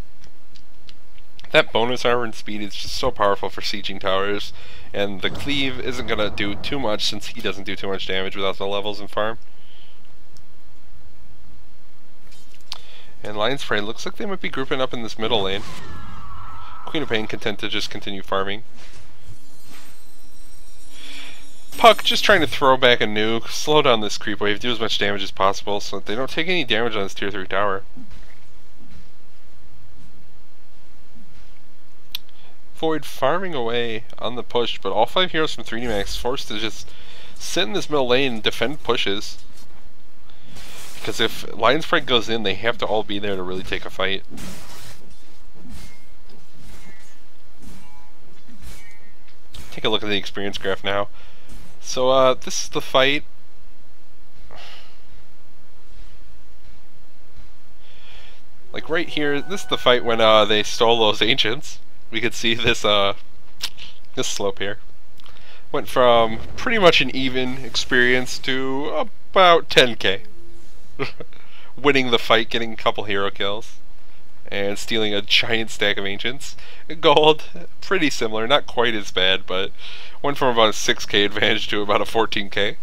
That bonus armor and speed is just so powerful for sieging towers, and the cleave isn't going to do too much since he doesn't do too much damage without the levels in farm. And Lion's Prey looks like they might be grouping up in this middle lane. Queen of Pain content to just continue farming. Puck just trying to throw back a nuke, slow down this creep wave, do as much damage as possible so that they don't take any damage on this tier 3 tower. Void farming away on the push, but all 5 heroes from 3D Max forced to just sit in this middle lane and defend pushes. Because if Lion's Pride goes in, they have to all be there to really take a fight. Take a look at the experience graph now. So this is the fight. Like right here, this is the fight when they stole those ancients. We could see this this slope here. Went from pretty much an even experience to about 10k. Winning the fight, getting a couple hero kills, and stealing a giant stack of ancients. Gold, pretty similar, not quite as bad, but went from about a 6k advantage to about a 14k.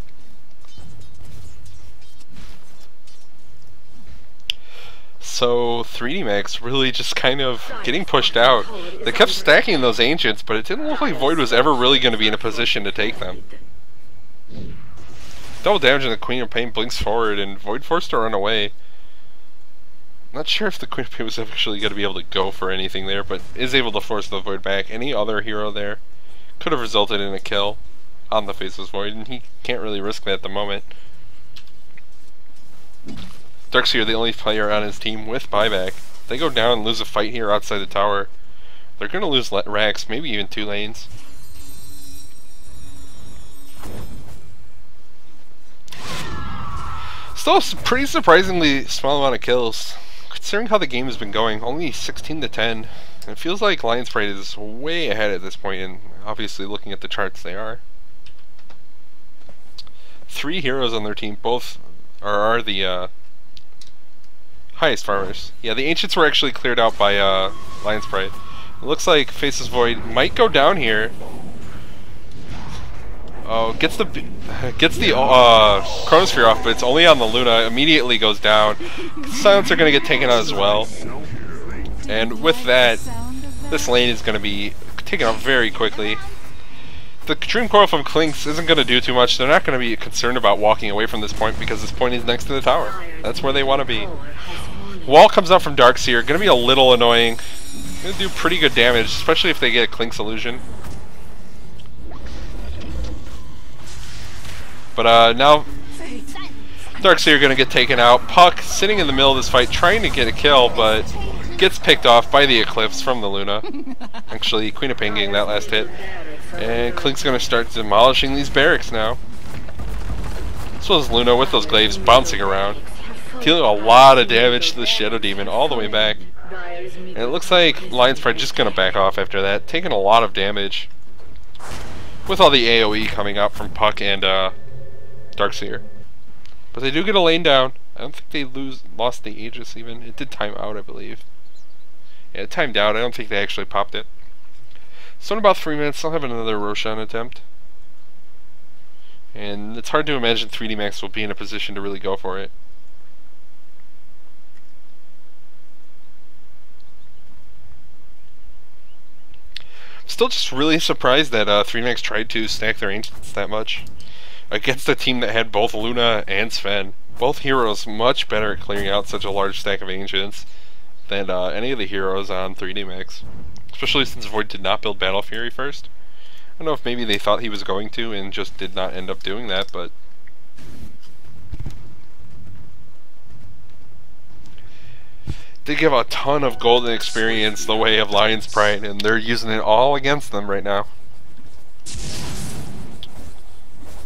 So 3D Max really just kind of getting pushed out. They kept stacking those ancients, but it didn't look like Void was ever really going to be in a position to take them. Double damage and the Queen of Pain blinks forward, and Void forced to run away. Not sure if the Queen of Pain was actually going to be able to go for anything there, but is able to force the Void back. Any other hero there could have resulted in a kill on the Faceless Void, and he can't really risk that at the moment. Darkseer, the only player on his team with buyback. If they go down and lose a fight here outside the tower, they're going to lose Rax, maybe even 2 lanes. Still a pretty surprisingly small amount of kills, considering how the game has been going. Only 16 to 10. And it feels like Lion's Pride is way ahead at this point, and obviously looking at the charts they are. 3 heroes on their team, both are the highest farmers. Yeah, the Ancients were actually cleared out by Lion's Pride. It looks like Faceless Void might go down here. Oh, gets the Chronosphere off, but it's only on the Luna. Immediately goes down. Silence are going to get taken out as well. And with that, this lane is going to be taken out very quickly. The Dream Coral from Clinks isn't going to do too much. They're not going to be concerned about walking away from this point because this point is next to the tower. That's where they want to be. Wall comes up from Darkseer. Going to be a little annoying. Going to do pretty good damage, especially if they get a Clinks illusion. But now Darkseer going to get taken out. Puck sitting in the middle of this fight trying to get a kill, but gets picked off by the Eclipse from the Luna. Actually, Queen of Pain getting that last hit. And Clink's going to start demolishing these barracks now. As well as Luna with those glaives bouncing around. Dealing a lot of damage to the Shadow Demon all the way back. And it looks like Lion's Pride just going to back off after that, taking a lot of damage. With all the AoE coming out from Puck and Darkseer. But they do get a lane down. I don't think they lost the Aegis even. It did time out, I believe. Yeah, it timed out. I don't think they actually popped it. So in about 3 minutes, I'll have another Roshan attempt. And it's hard to imagine 3D Max will be in a position to really go for it. Still just really surprised that 3D Max tried to stack their Ancients that much. Against a team that had both Luna and Sven. Both heroes much better at clearing out such a large stack of Ancients than any of the heroes on 3D Max. Especially since Void did not build Battle Fury first. I don't know if maybe they thought he was going to and just did not end up doing that, but they give a ton of golden experience the way of Lion's Pride, and they're using it all against them right now.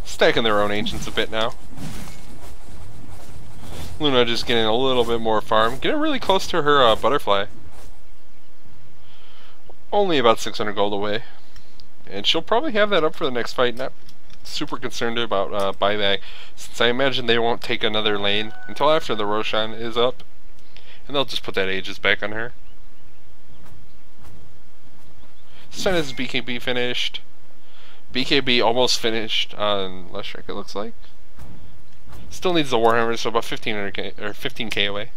Stacking their own ancients a bit now. Luna just getting a little bit more farm. Getting really close to her butterfly. Only about 600 gold away. And she'll probably have that up for the next fight. Not super concerned about buyback, since I imagine they won't take another lane until after the Roshan is up. And they'll just put that Aegis back on her. Senna's BKB finished. BKB almost finished on Leshek, it looks like. Still needs the Warhammer, so about 1500k or 15k away.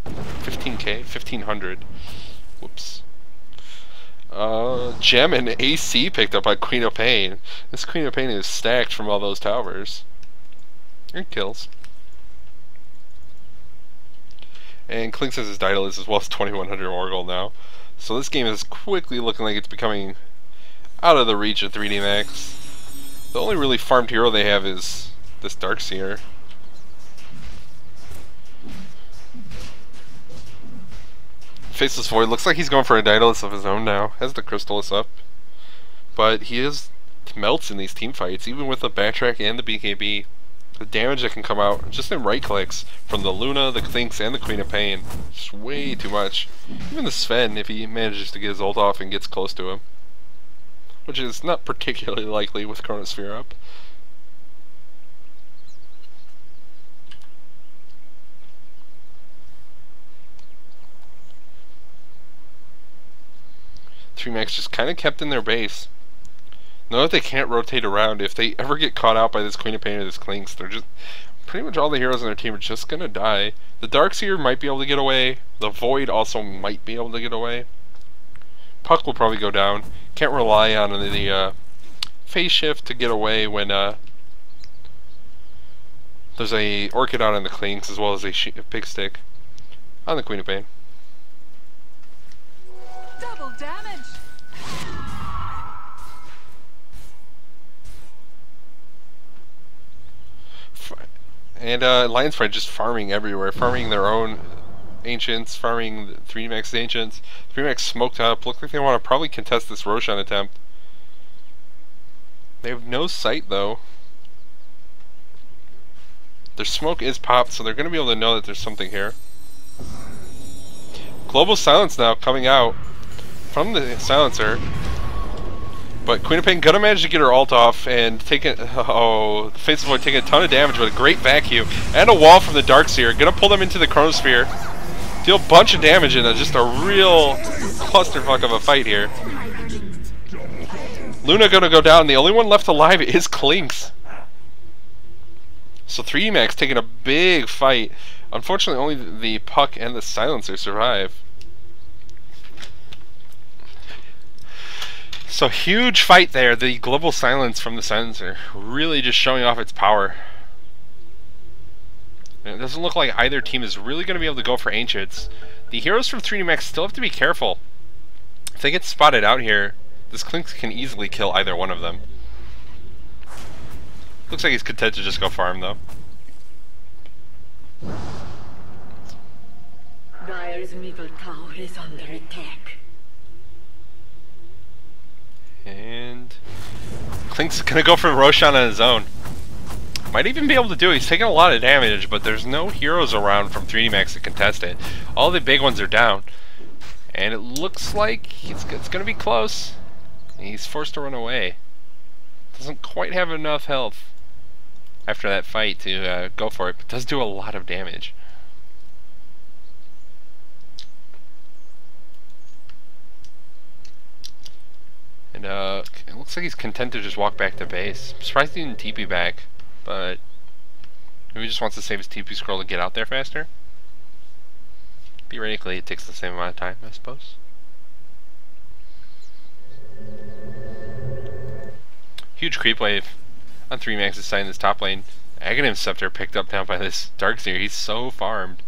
15k, 1500. Whoops. Gem and AC picked up by Queen of Pain. This Queen of Pain is stacked from all those towers. And kills. And Klink says his Daedalus as well as 2100 more gold now. So this game is quickly looking like it's becoming out of the reach of 3D Max. The only really farmed hero they have is this Darkseer. Faceless Void looks like he's going for a Daedalus of his own now. Has the Crystallis up. But he is melts in these team fights, even with the backtrack and the BKB. The damage that can come out just in right clicks from the Luna, the Klinks, and the Queen of Pain. Just way too much. Even the Sven, if he manages to get his ult off and gets close to him. Which is not particularly likely with Chronosphere up. Three Max just kind of kept in their base. Know that they can't rotate around. If they ever get caught out by this Queen of Pain or this Klinks, they're just pretty much all the heroes on their team are just gonna die. The Darkseer might be able to get away. The Void also might be able to get away. Puck will probably go down. Can't rely on the phase shift to get away when there's a Orchid on the Klinks as well as a Pig Stick on the Queen of Pain. Double damage. And Lion's Pride just farming everywhere, farming their own Ancients, farming the 3D Max Ancients. 3D Max smoked up. Look like they want to probably contest this Roshan attempt. They have no sight though. Their smoke is popped, so they're going to be able to know that there's something here. Global Silence now coming out from the silencer. But Queen of Pain gonna manage to get her ult off and take it. Oh, the Faceless Void taking a ton of damage with a great vacuum and a wall from the Darkseer. Gonna pull them into the Chronosphere. Deal a bunch of damage in just a real clusterfuck of a fight here. Luna gonna go down. The only one left alive is Klinks. So 3D Max taking a big fight. Unfortunately, only the Puck and the Silencer survive. So huge fight there. The Global Silence from the Silencer really just showing off its power. And it doesn't look like either team is really going to be able to go for Ancients. The heroes from 3D Max still have to be careful. If they get spotted out here, this Klinks can easily kill either one of them. Looks like he's content to just go farm though. Dire's middle tower is under attack. And Klink's gonna go for Roshan on his own. Might even be able to do it. He's taking a lot of damage, but there's no heroes around from 3D Max to contest it. All the big ones are down. And it looks like it's gonna be close. He's forced to run away. Doesn't quite have enough health after that fight to go for it, but does do a lot of damage. And it looks like he's content to just walk back to base. I'm surprised he didn't TP back, but maybe he just wants to save his TP scroll to get out there faster. Theoretically, it takes the same amount of time, I suppose. Huge creep wave on 3 Max's side in this top lane. Aghanim Scepter picked up now by this Darkseer. He's so farmed.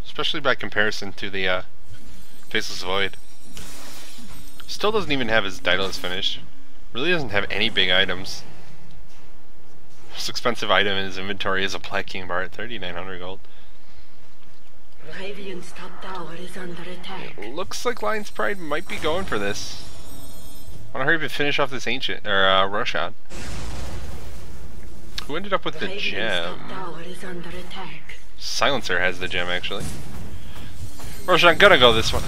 Especially by comparison to the Faceless Void. Still doesn't even have his Daedalus finished. Really doesn't have any big items. Most expensive item in his inventory is a Black King bar at 3,900 gold. Radiant's top tower is under attack. Looks like Lion's Pride might be going for this. Wanna hurry up and finish off this ancient Roshan. Who ended up with the Radiant's gem? top tower is under attack. Silencer has the gem actually. Roshan gonna go this one.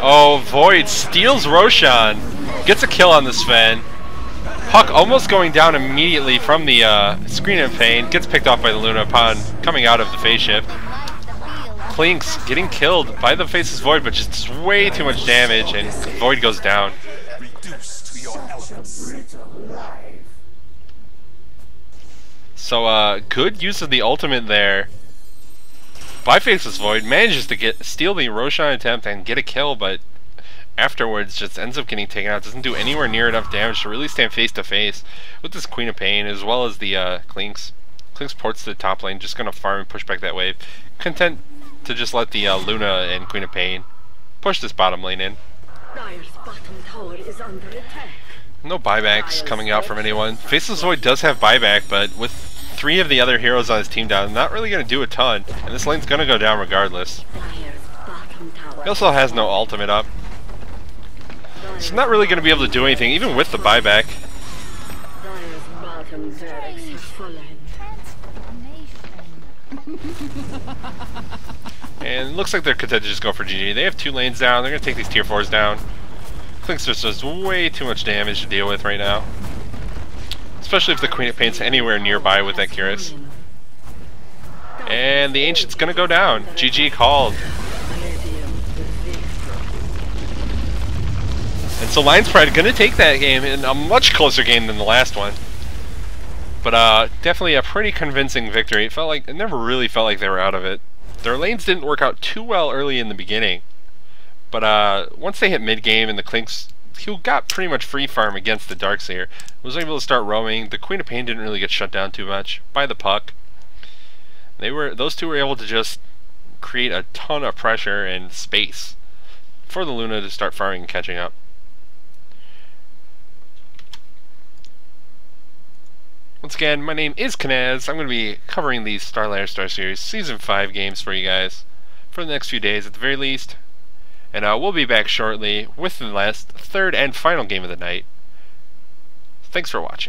Oh, Void steals Roshan. Gets a kill on the Sven. Puck almost going down immediately from the screen of pain. Gets picked off by the Luna upon coming out of the phase shift. Clinks getting killed by the Faceless Void, but just way too much damage, and Void goes down. So, good use of the ultimate there by Faceless Void. Manages to steal the Roshan attempt and get a kill, but afterwards just ends up getting taken out. Doesn't do anywhere near enough damage to really stand face to face with this Queen of Pain, as well as the Clinks. Clinks ports to the top lane, just gonna farm and push back that wave. Content to just let the Luna and Queen of Pain push this bottom lane in. Dire's bottom tower is under attack. No buybacks coming out from anyone. Faceless Void does have buyback, but with 3 of the other heroes on his team down, not really gonna do a ton, and this lane's gonna go down regardless. Dire's bottom tower. He also has no ultimate up. So not really going to be able to do anything, even with the buyback. Dire's bottom barracks have fallen. And it looks like they're content to just go for GG. They have 2 lanes down. They're going to take these tier 4s down. Clinks just does way too much damage to deal with right now. Especially if the Queen of Pain's anywhere nearby with that Curious. And the Ancient's going to go down. GG called. And so Lion's Pride going to take that game in a much closer game than the last one. But definitely a pretty convincing victory. It never really felt like they were out of it. Their lanes didn't work out too well early in the beginning. But once they hit mid game and the Clinks, who got pretty much free farm against the Darkseer, was able to start roaming. The Queen of Pain didn't really get shut down too much by the Puck. Those two were able to just create a ton of pressure and space for the Luna to start farming and catching up. Once again, my name is Kanaz. I'm going to be covering these Starladder Starseries Season 5 games for you guys for the next few days at the very least. And we'll be back shortly with the third and final game of the night. Thanks for watching.